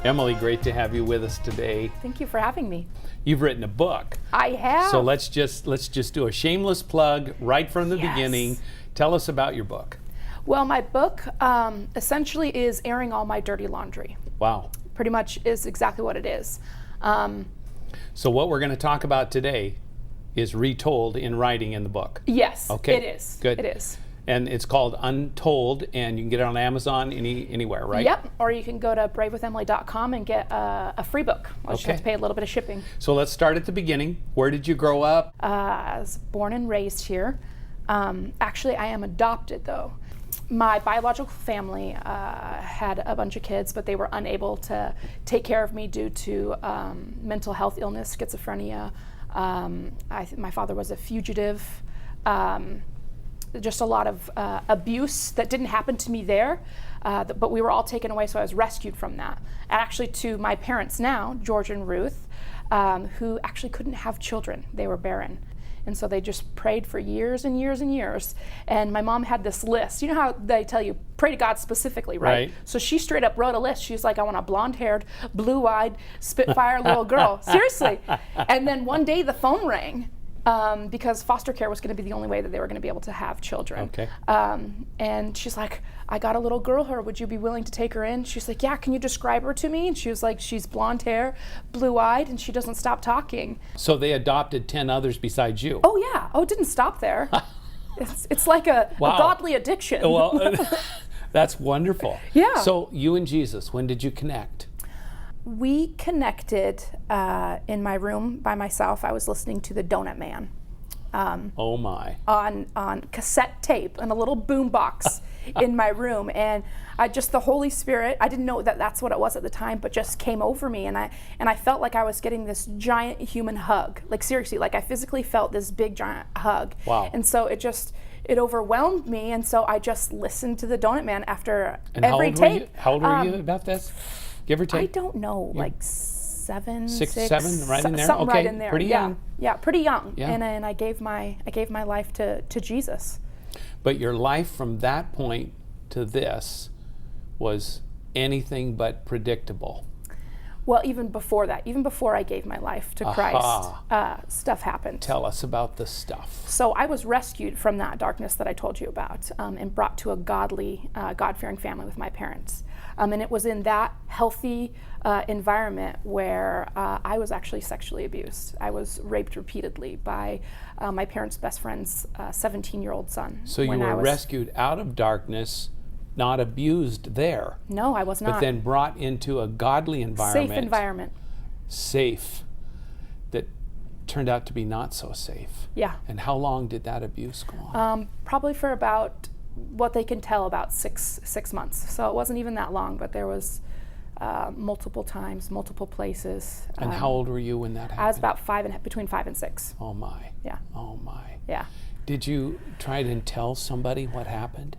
Emily, great to have you with us today. Thank you for having me. You've written a book. I have. So let's just do a shameless plug right from the beginning. Tell us about your book. Well, my book essentially is airing all my dirty laundry. Wow. Pretty much is exactly what it is. So what we're going to talk about today is retold in writing in the book. Yes, Okay. it is. Good. It is. And it's called Untold, and you can get it on Amazon anywhere, right? Yep, or you can go to bravewithemily.com and get a free book. I'll just have to pay a little bit of shipping. So let's start at the beginning. Where did you grow up? I was born and raised here. Actually, I am adopted, though. My biological family had a bunch of kids, but they were unable to take care of me due to mental health illness, schizophrenia. My father was a fugitive. Just a lot of abuse that didn't happen to me there, but we were all taken away, so I was rescued from that. And actually to my parents now, George and Ruth, who actually couldn't have children. They were barren. And so they just prayed for years and years and years. And my mom had this list. You know how they tell you, pray to God specifically, right? So she straight up wrote a list. She's like, I want a blonde-haired, blue-eyed, spitfire little girl. Seriously. And then one day the phone rang. Because foster care was going to be the only way that they were going to be able to have children. Okay. And she's like, I got a little girl here. Would you be willing to take her in? She's like, yeah, can you describe her to me? And she was like, she's blonde hair, blue-eyed, and she doesn't stop talking. So they adopted 10 others besides you. Oh, yeah. Oh, it didn't stop there. It's like a godly addiction. Well, that's wonderful. Yeah. So you and Jesus, when did you connect? We connected in my room by myself. I was listening to the Donut Man. Oh my. On cassette tape and a little boom box in my room, and the Holy Spirit, I didn't know that that's what it was at the time, but just came over me, and I felt like I was getting this giant human hug. Like seriously, like I physically felt this big giant hug. Wow. And so it overwhelmed me, and so I just listened to the Donut Man after every tape. How old were you about this? Give or take? I don't know, like 7, 6, 6, 7, right in there? Something Okay, right in there. pretty young. Yeah, pretty young. Yeah. And I gave my life to Jesus. But your life from that point to this was anything but predictable. Well, even before that, even before I gave my life to Christ, stuff happened. Tell us about the stuff. So I was rescued from that darkness that I told you about, and brought to a godly, God-fearing family with my parents. And it was in that healthy environment where I was actually sexually abused. I was raped repeatedly by my parents' best friend's 17-year-old son. So you were rescued out of darkness, not abused there. No, I was not. But then brought into a godly environment. Safe environment. Safe. That turned out to be not so safe. Yeah. And how long did that abuse go on? Probably for about what they can tell about six months. So it wasn't even that long, but there was multiple times, multiple places. And how old were you when that happened? I was about between 5 and 6. Oh my. Yeah. Oh my. Yeah. Did you try to tell somebody what happened?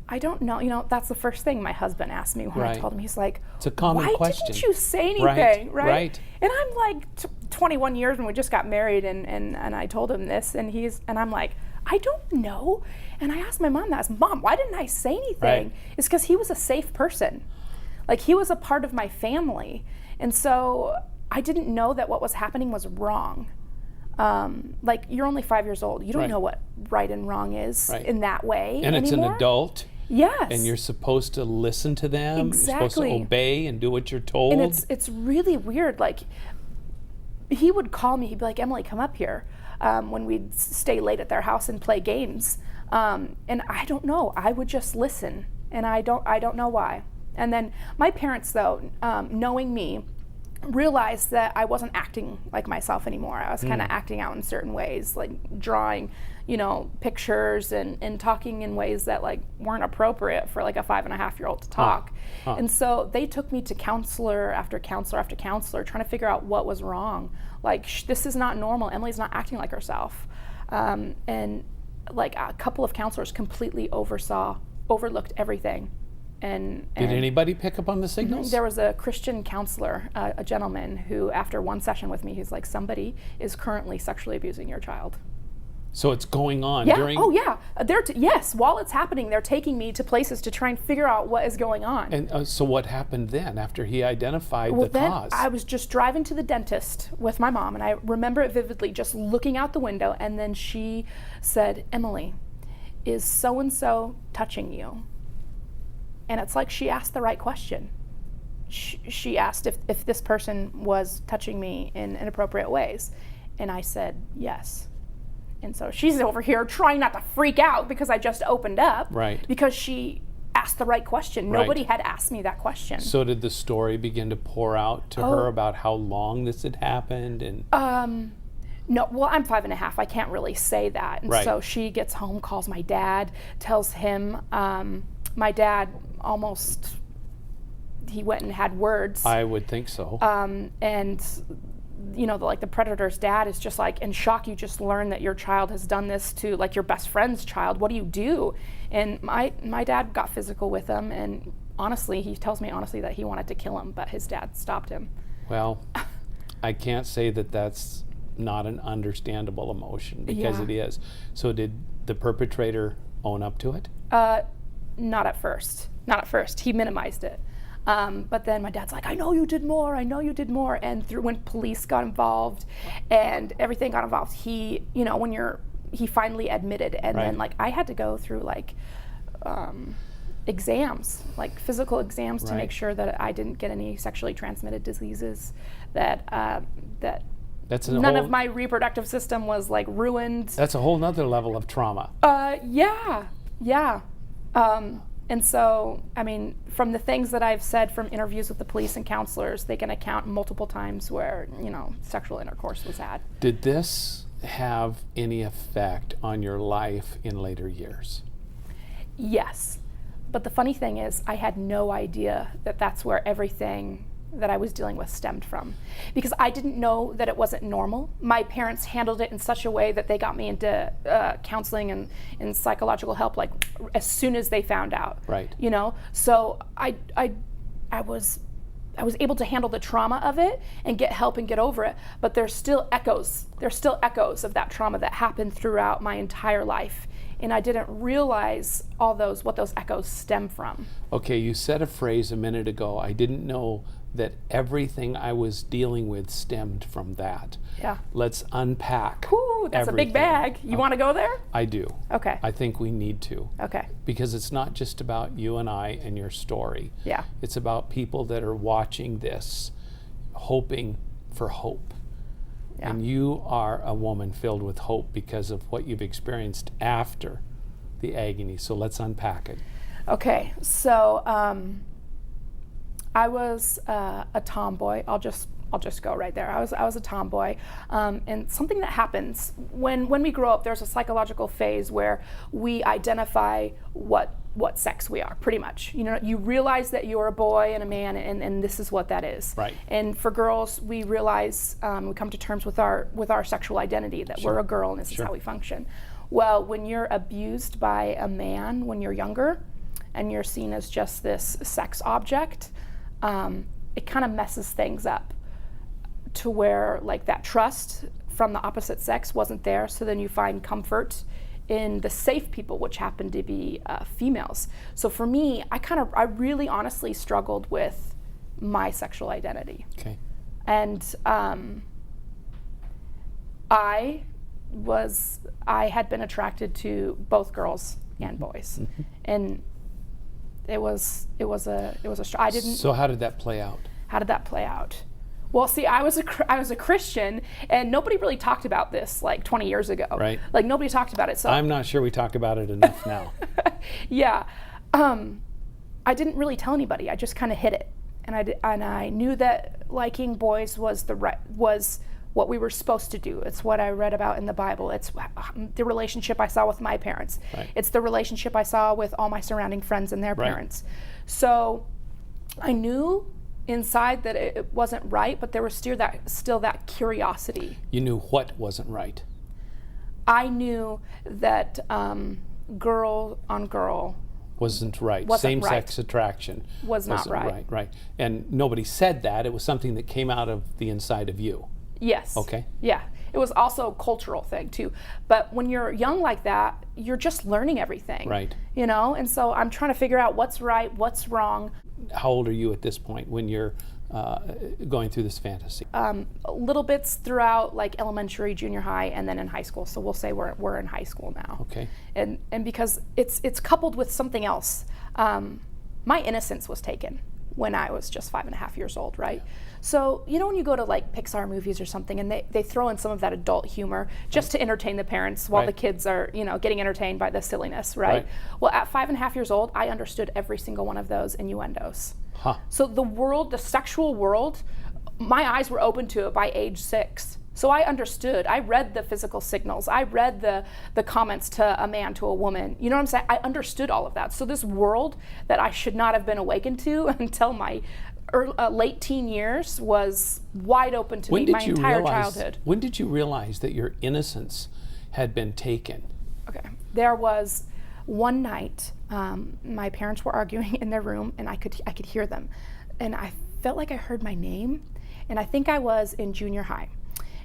I don't know. You know, that's the first thing my husband asked me when I told him. He's like, it's a common question. Why didn't you say anything? Right. And I'm like 21 years and we just got married, and I told him this, and I'm like, I don't know. And I asked my mom that. I said, Mom, why didn't I say anything? Right. It's because he was a safe person. Like, he was a part of my family. And so I didn't know that what was happening was wrong. Like, you're only 5 years old. You don't know what right and wrong is in that way and anymore. It's an adult. Yes. And you're supposed to listen to them. Exactly. You're supposed to obey and do what you're told. And it's really weird. Like, he would call me. He'd be like, Emily, come up here. When we'd stay late at their house and play games. And I don't know. I would just listen. And I don't know why. And then my parents, though, knowing me, realized that I wasn't acting like myself anymore. I was kind of acting out in certain ways, like drawing, pictures and talking in ways that like weren't appropriate for like a 5.5-year-old to talk. And so they took me to counselor after counselor after counselor, trying to figure out what was wrong. Like, this is not normal. Emily's not acting like herself. And like a couple of counselors completely overlooked everything. And did anybody pick up on the signals? There was a Christian counselor, a gentleman, who after one session with me, he's like, somebody is currently sexually abusing your child. So it's going on Yeah. during... Oh, yeah. Yes, while it's happening, they're taking me to places to try and figure out what is going on. And so what happened then after he identified the then cause? I was just driving to the dentist with my mom, and I remember it vividly, just looking out the window, and then she said, Emily, is so-and-so touching you? And it's like she asked the right question. She asked if this person was touching me in inappropriate ways. And I said, yes. And so she's over here trying not to freak out because I just opened up. Right. Because she asked the right question. Right. Nobody had asked me that question. So did the story begin to pour out to her about how long this had happened? And No, well, I'm 5.5. I can't really say that. And Right. so she gets home, calls my dad, tells him. My dad he went and had words. I would think so. And the predator's dad is just like in shock. You just learn that your child has done this to like your best friend's child. What do you do? And my dad got physical with him, and honestly, he tells me honestly that he wanted to kill him, but his dad stopped him. Well, I can't say that that's not an understandable emotion, because Yeah. it is. So did the perpetrator own up to it? Not at first. Not at first. He minimized it. But then my dad's like, I know you did more. I know you did more. And when police got involved and everything got involved, he finally admitted. And Right. then I had to go through exams, physical exams to Right. make sure that I didn't get any sexually transmitted diseases, that That's none of my reproductive system was ruined. That's a whole nother level of trauma. Yeah. And so, from the things that I've said from interviews with the police and counselors, they can account multiple times where, sexual intercourse was had. Did this have any effect on your life in later years? Yes. But the funny thing is, I had no idea that that's where everything that I was dealing with stemmed from, because I didn't know that it wasn't normal. My parents handled it in such a way that they got me into counseling and psychological help as soon as they found out. Right. So I was able to handle the trauma of it and get help and get over it, but there's still echoes of that trauma that happened throughout my entire life, and I didn't realize what those echoes stem from. Okay, you said a phrase a minute ago. I didn't know that everything I was dealing with stemmed from that. Yeah. Let's unpack. Ooh, that's everything. a big bag. You want to go there? I do. Okay. I think we need to. Okay. Because it's not just about you and I and your story. Yeah. It's about people that are watching this, hoping for hope. Yeah. And you are a woman filled with hope because of what you've experienced after the agony. So let's unpack it. Okay. So I was a tomboy. I'll just go right there. I was a tomboy, and something that happens when we grow up, there's a psychological phase where we identify what sex we are, pretty much. You realize that you're a boy and a man, and this is what that is. Right. And for girls, we realize we come to terms with our sexual identity, that Sure. we're a girl and this is how we function. Well, when you're abused by a man when you're younger, and you're seen as just this sex object, it kind of messes things up to where that trust from the opposite sex wasn't there. So then you find comfort in the safe people, which happen to be females. So for me, I really honestly struggled with my sexual identity. Okay. And I had been attracted to both girls and boys, Mm-hmm. and it was I didn't. So how did that play out? How did that play out? Well, see, I was a Christian, and nobody really talked about this 20 years ago. Right. Nobody talked about it. So I'm not sure we talk about it enough now. Yeah, I didn't really tell anybody. I just kind of hid it, and I knew that liking boys was what we were supposed to do. It's what I read about in the Bible. It's the relationship I saw with my parents. Right. It's the relationship I saw with all my surrounding friends and their Right. parents. So I knew inside that it wasn't right, but there was still that curiosity. You knew what wasn't right. I knew that girl on girl wasn't right. Wasn't Same-sex attraction was not wasn't right. Right. And nobody said that. It was something that came out of the inside of you. Yes. Okay. Yeah. It was also a cultural thing too. But when you're young like that, you're just learning everything. Right. You know, and so I'm trying to figure out what's right, what's wrong. How old are you at this point when you're going through this fantasy? Little bits throughout like elementary, junior high, and then in high school. So we'll say we're in high school now. Okay. And because it's coupled with something else. My innocence was taken when I was just 5.5 years old, right? So, you know when you go to like Pixar movies or something and they throw in some of that adult humor just to entertain the parents while the kids are, you know, getting entertained by the silliness, right? Well, at 5.5 years old, I understood every single one of those innuendos. So the world, the sexual world, my eyes were open to it by age 6. So I understood. I read the physical signals. I read the comments to a man, to a woman. You know what I'm saying? I understood all of that. So this world that I should not have been awakened to until my late teen years was wide open to me my entire childhood. When did you realize that your innocence had been taken? Okay. There was one night, my parents were arguing in their room, and I could hear them. And I felt like I heard my name, and I think I was in junior high.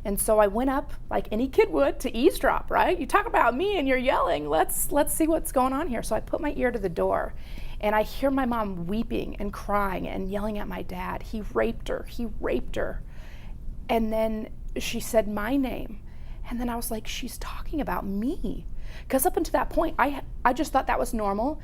And so I went up, like any kid would, to eavesdrop, right? You talk about me and you're yelling, let's see what's going on here. So I put my ear to the door, and I hear my mom weeping and crying and yelling at my dad. He raped her. And then she said my name. And then I was like, she's talking about me. Because up until that point, I just thought that was normal.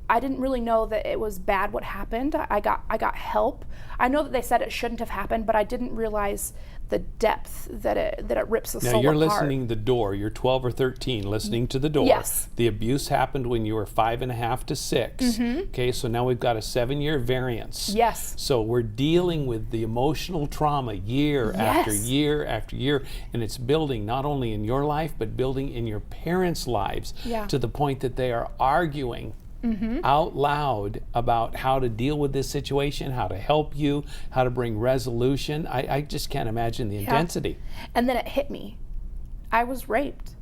I didn't really know that it was bad what happened. I got help. I know that they said it shouldn't have happened, but I didn't realize the depth that it rips the soul apart. Now you're listening the door. You're 12 or 13, listening to the door. Yes. The abuse happened when you were 5.5 to 6. Mm-hmm. Okay, so now we've got a 7-year variance. Yes. So we're dealing with the emotional trauma year after year after year, and it's building not only in your life, but building in your parents' lives to the point that they are arguing out loud about how to deal with this situation, how to help you, how to bring resolution. I just can't imagine the intensity. And then it hit me. I was raped.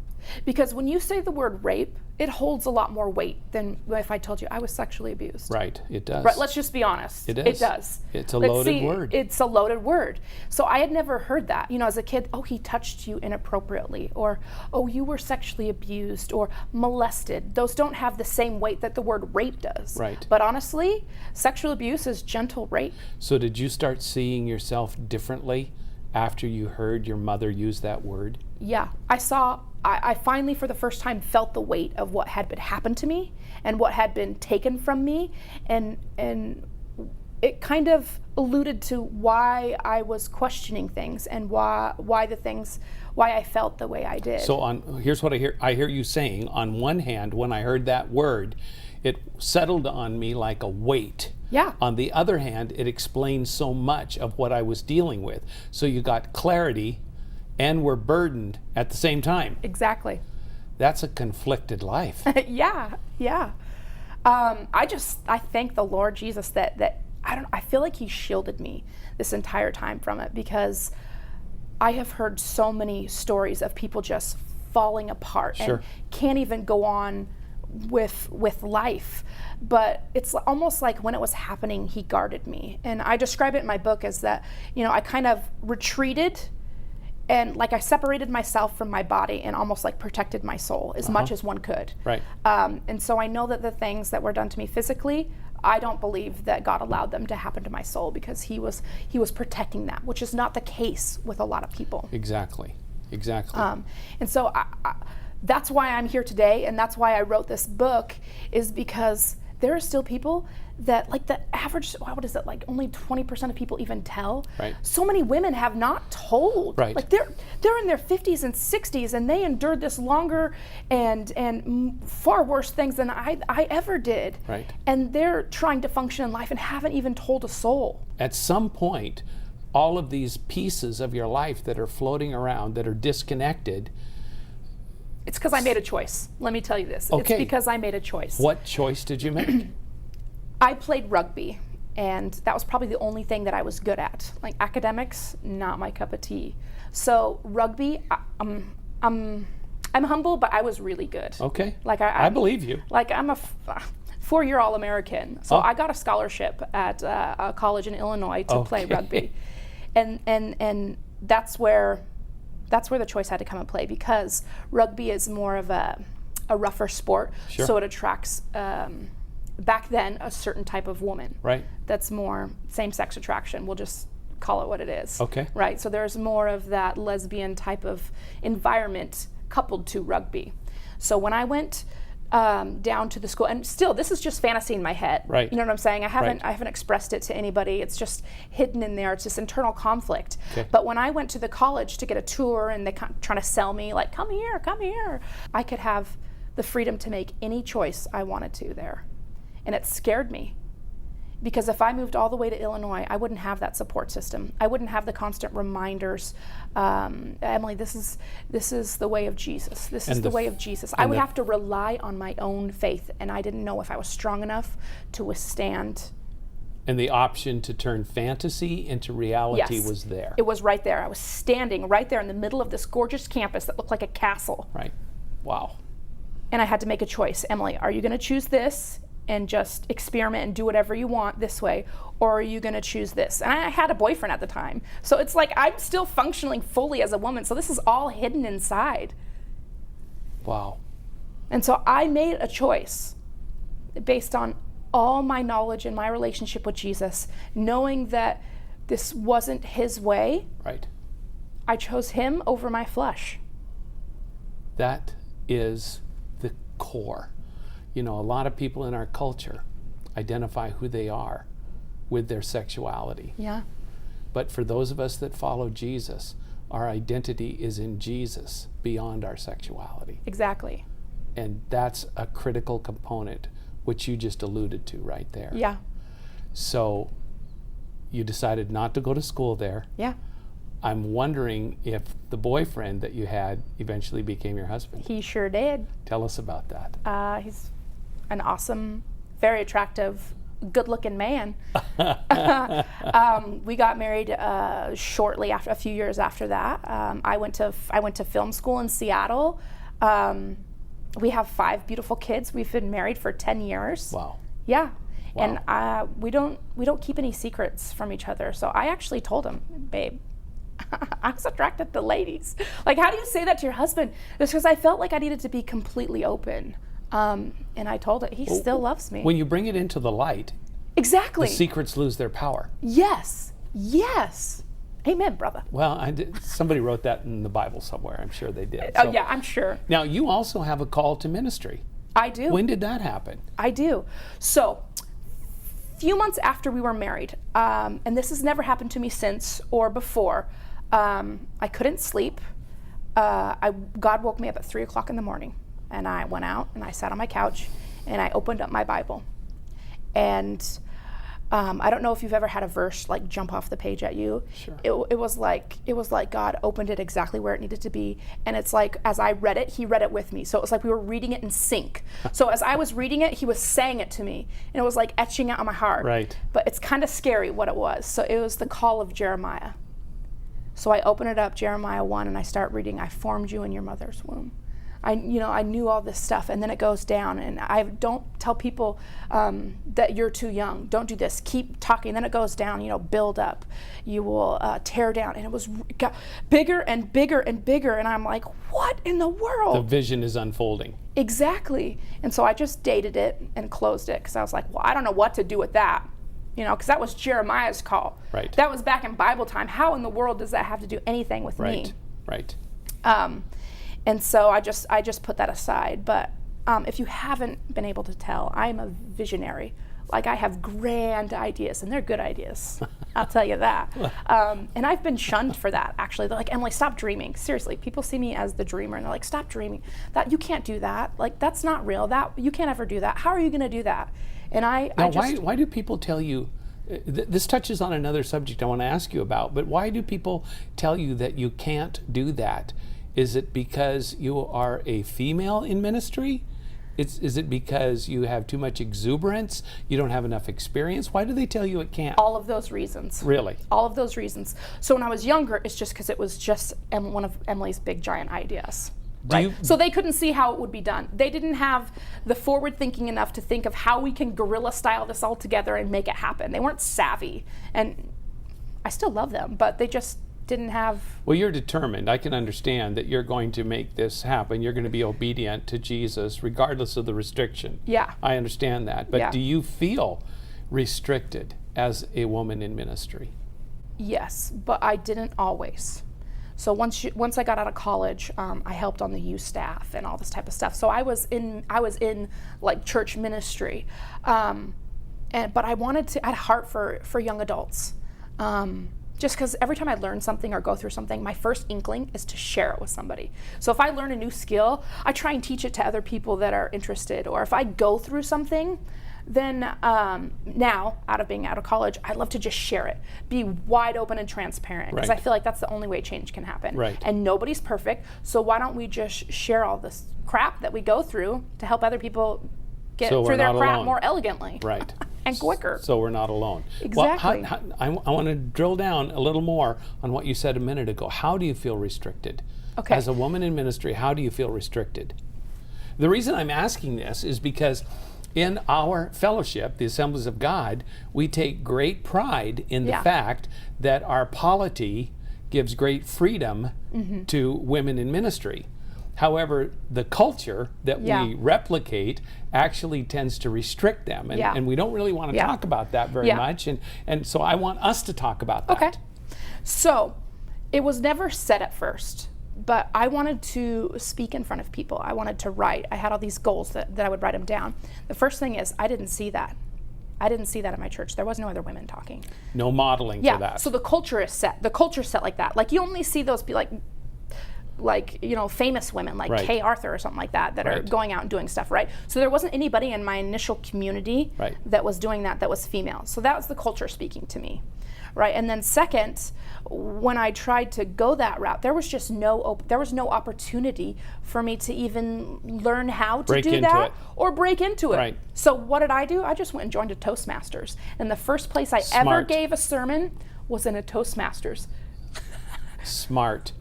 Because when you say the word rape, it holds a lot more weight than if I told you I was sexually abused. Right, it does. Right, let's just be honest. It is. It does. It's a loaded word. It's a loaded word. So I had never heard that. You know, as a kid, oh, he touched you inappropriately, or oh, you were sexually abused or molested. Those don't have the same weight that the word rape does. Right. But honestly, sexual abuse is gentle rape. So did you start seeing yourself differently after you heard your mother use that word? Yeah, I finally, for the first time, felt the weight of what had been happened to me and what had been taken from me, and it kind of alluded to why I was questioning things and why I felt the way I did. So here's what I hear. I hear you saying, on one hand, when I heard that word, it settled on me like a weight. Yeah. On the other hand, it explained so much of what I was dealing with. So you got clarity and were burdened at the same time. Exactly. That's a conflicted life. Yeah. I thank the Lord Jesus that I feel like he shielded me this entire time from it, because I have heard so many stories of people just falling apart and can't even go on with life. But it's almost like when it was happening, he guarded me. And I describe it in my book as that, you know, I kind of retreated and like I separated myself from my body and almost like protected my soul as much as one could. Right. And so I know that the things that were done to me physically, I don't believe that God allowed them to happen to my soul, because he was protecting that, which is not the case with a lot of people. Exactly. And so that's why I'm here today, and that's why I wrote this book, is because there are still people that, like, the average, what is it, like only 20% of people even tell. Right. So many women have not told. Right. Like they're in their 50s and 60s, and they endured this longer and far worse things than I ever did. Right. And they're trying to function in life and haven't even told a soul. At some point, all of these pieces of your life that are floating around, that are disconnected. It's because I made a choice. Let me tell you this. Okay. It's because I made a choice. What choice did you make? I played rugby, and that was probably the only thing that I was good at. Like academics, not my cup of tea. So rugby, I'm humble, but I was really good. Okay. Like I believe you. Like I'm a 4-year All-American. So I got a scholarship at a college in Illinois to play rugby. And that's where the choice had to come and play, because rugby is more of a rougher sport. Sure. So it attracts, back then, a certain type of woman. Right. That's more same-sex attraction. We'll just call it what it is. Okay. Right. So there's more of that lesbian type of environment coupled to rugby. So when I went down to the school, and still, this is just fantasy in my head. Right. You know what I'm saying? I haven't Right. expressed it to anybody. It's just hidden in there. It's this internal conflict. Okay. But when I went to the college to get a tour, and they trying to sell me like, come here, I could have the freedom to make any choice I wanted to there, and it scared me. Because if I moved all the way to Illinois, I wouldn't have that support system. I wouldn't have the constant reminders. Emily, this is the way of Jesus. This is the way of Jesus. I would have to rely on my own faith, and I didn't know if I was strong enough to withstand. And the option to turn fantasy into reality Yes. was there. It was right there. I was standing right there in the middle of this gorgeous campus that looked like a castle. Right. Wow. And I had to make a choice. Emily, are you going to choose this and just experiment and do whatever you want this way, or are you going to choose this? And I had a boyfriend at the time, so it's like I'm still functioning fully as a woman, so this is all hidden inside. Wow. And so I made a choice based on all my knowledge and my relationship with Jesus, knowing that this wasn't his way. Right. I chose him over my flesh. That is the core. You know, a lot of people in our culture identify who they are with their sexuality. Yeah. But for those of us that follow Jesus, our identity is in Jesus beyond our sexuality. Exactly. And that's a critical component, which you just alluded to right there. Yeah. So you decided not to go to school there. Yeah. I'm wondering if the boyfriend that you had eventually became your husband. He sure did. Tell us about that. He's an awesome, very attractive, good-looking man. We got married shortly after, a few years after that. I went to film school in Seattle. We have 5 beautiful kids. We've been married for 10 years. Wow. Yeah. Wow. And we don't keep any secrets from each other. So I actually told him, babe, I was attracted to ladies. Like, how do you say that to your husband? It's because I felt like I needed to be completely open. And I told it, he still loves me. When you bring it into the light, Exactly. the secrets lose their power. Yes. Yes. Amen, brother. Well, somebody wrote that in the Bible somewhere. I'm sure they did. Oh, yeah, I'm sure. Now, you also have a call to ministry. I do. When did that happen? I do. So, few months after we were married, and this has never happened to me since or before, I couldn't sleep. God woke me up at 3 o'clock in the morning, and I went out and I sat on my couch and I opened up my Bible. And I don't know if you've ever had a verse like jump off the page at you. Sure. It was like God opened it exactly where it needed to be, and it's like as I read it, he read it with me. So it was like we were reading it in sync. So as I was reading it, he was saying it to me, and it was like etching out on my heart. Right. But it's kind of scary what it was. So it was the call of Jeremiah. So I open it up, Jeremiah 1, and I start reading, I formed you in your mother's womb. I knew all this stuff, and then it goes down, and I don't tell people that you're too young. Don't do this. Keep talking. Then it goes down. Build up. You will tear down, and it got bigger and bigger and bigger, and I'm like, what in the world? The vision is unfolding. Exactly. And so I just dated it and closed it because I was like, well, I don't know what to do with that. Because that was Jeremiah's call. Right. That was back in Bible time. How in the world does that have to do anything with me? Right. And so I just put that aside. But if you haven't been able to tell, I'm a visionary. Like, I have grand ideas, and they're good ideas. I'll tell you that. And I've been shunned for that, actually. They're like, Emily, stop dreaming. Seriously, people see me as the dreamer, and they're like, stop dreaming. That you can't do that. Like, that's not real. That you can't ever do that. How are you going to do that? And why do people tell you? This touches on another subject I want to ask you about. But why do people tell you that you can't do that? Is it because you are a female in ministry? Is it because you have too much exuberance? You don't have enough experience? Why do they tell you it can't? All of those reasons. Really? All of those reasons. So when I was younger, it's just because it was just one of Emily's big giant ideas. So they couldn't see how it would be done. They didn't have the forward thinking enough to think of how we can guerrilla style this all together and make it happen. They weren't savvy. And I still love them, but they just didn't have... Well, you're determined. I can understand that you're going to make this happen. You're going to be obedient to Jesus regardless of the restriction. Yeah. I understand that. But do you feel restricted as a woman in ministry? Yes, but I didn't always. So once I got out of college, I helped on the youth staff and all this type of stuff. So I was in like church ministry, but I had a heart for young adults. Just because every time I learn something or go through something, my first inkling is to share it with somebody. So if I learn a new skill, I try and teach it to other people that are interested. Or if I go through something, then now, being out of college, I love to just share it. Be wide open and transparent, because I feel like that's the only way change can happen. Right. And nobody's perfect, so why don't we just share all this crap that we go through to help other people get through their crap more elegantly. Right. And quicker. So we're not alone. Exactly. Well, I want to drill down a little more on what you said a minute ago. How do you feel restricted? Okay. As a woman in ministry, how do you feel restricted? The reason I'm asking this is because in our fellowship, the Assemblies of God, we take great pride in the fact that our polity gives great freedom to women in ministry. However, the culture that we replicate actually tends to restrict them. And we don't really want to talk about that very much. And so I want us to talk about that. Okay. So it was never said at first, but I wanted to speak in front of people. I wanted to write. I had all these goals that I would write them down. The first thing is I didn't see that. I didn't see that in my church. There was no other women talking. No modeling for that. So the culture is set. The culture's set like that. Like you only see those famous women like Kay Arthur or something like that are going out and doing stuff, right? So there wasn't anybody in my initial community that was doing that was female. So that was the culture speaking to me, right? And then second, when I tried to go that route, there was just no opportunity for me to even learn how to do that or break into it. Right. So what did I do? I just went and joined a Toastmasters. And the first place I ever gave a sermon was in a Toastmasters. Smart.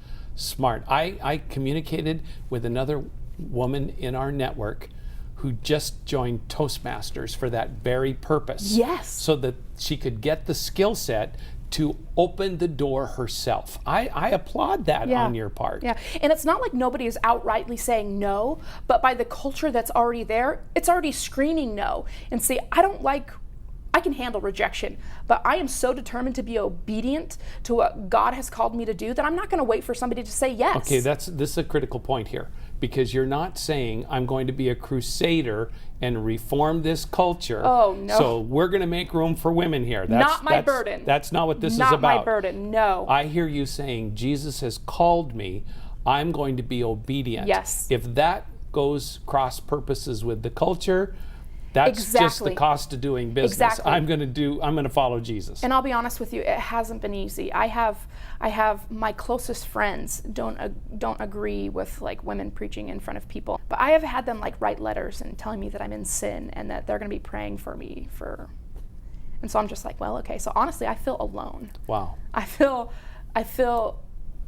I communicated with another woman in our network who just joined Toastmasters for that very purpose. Yes. So that she could get the skill set to open the door herself. I applaud that on your part. Yeah, and it's not like nobody is outrightly saying no, but by the culture that's already there, it's already screaming no. And see, I can handle rejection, but I am so determined to be obedient to what God has called me to do that I'm not going to wait for somebody to say yes. Okay, this is a critical point here, because you're not saying I'm going to be a crusader and reform this culture. Oh, no. So we're going to make room for women here. Not my burden. That's not what this is not about. Not my burden, no. I hear you saying Jesus has called me. I'm going to be obedient. Yes. If that goes cross purposes with the culture, that's just the cost of doing business. Exactly. I'm going to follow Jesus. And I'll be honest with you, it hasn't been easy. I have my closest friends don't agree with like women preaching in front of people, but I have had them like write letters and telling me that I'm in sin and that they're going to be praying for me and so I'm just like, well, okay. So honestly, I feel alone. Wow. I feel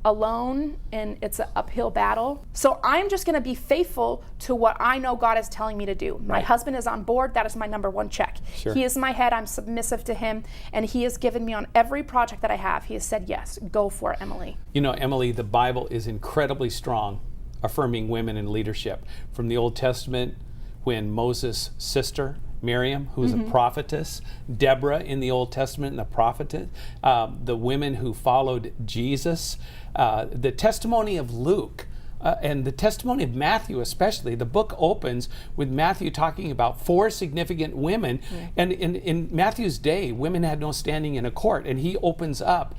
alone, and it's an uphill battle. So I'm just going to be faithful to what I know God is telling me to do. My husband is on board. That is my number one check. Sure. He is my head. I'm submissive to him, and he has given me on every project that I have. He has said, yes, go for it, Emily. You know, Emily, the Bible is incredibly strong, affirming women in leadership. From the Old Testament, when Moses' sister, Miriam, who was a prophetess, Deborah in the Old Testament, and a prophetess, the women who followed Jesus, the testimony of Luke, and the testimony of Matthew especially. The book opens with Matthew talking about 4 significant women, and in Matthew's day, women had no standing in a court, and he opens up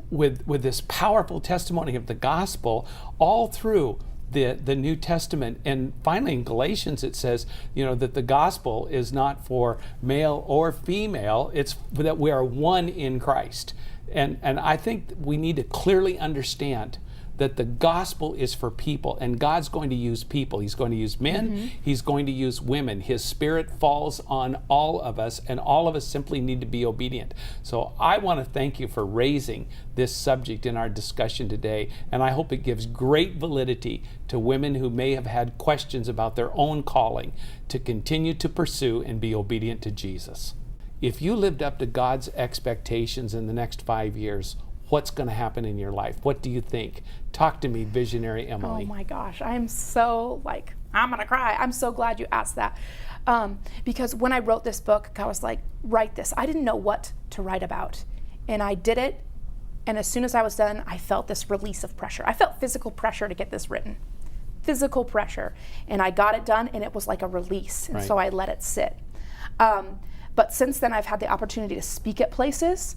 with this powerful testimony of the gospel all through the New Testament. And finally in Galatians it says, that the gospel is not for male or female, it's that we are one in Christ. And I think we need to clearly understand that the gospel is for people, and God's going to use people. He's going to use men, He's going to use women. His Spirit falls on all of us, and all of us simply need to be obedient. So I want to thank you for raising this subject in our discussion today, and I hope it gives great validity to women who may have had questions about their own calling to continue to pursue and be obedient to Jesus. If you lived up to God's expectations in the next 5 years, what's going to happen in your life? What do you think? Talk to me, visionary Emily. Oh my gosh, I'm so I'm going to cry. I'm so glad you asked that. Because when I wrote this book, I was like, write this. I didn't know what to write about. And I did it. And as soon as I was done, I felt this release of pressure. I felt physical pressure to get this written. Physical pressure. And I got it done, and it was like a release. And so I let it sit. But since then, I've had the opportunity to speak at places,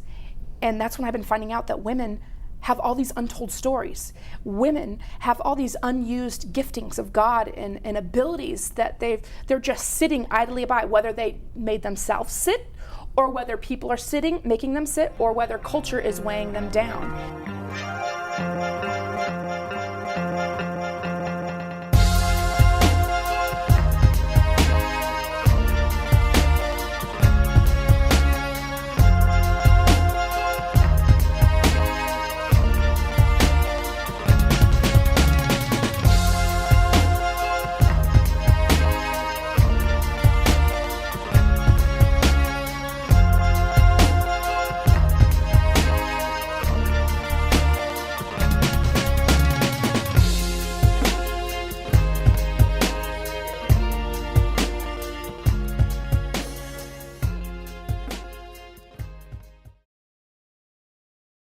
and that's when I've been finding out that women have all these untold stories. Women have all these unused giftings of God and abilities that they're just sitting idly by, whether they made themselves sit, or whether people are sitting, making them sit, or whether culture is weighing them down.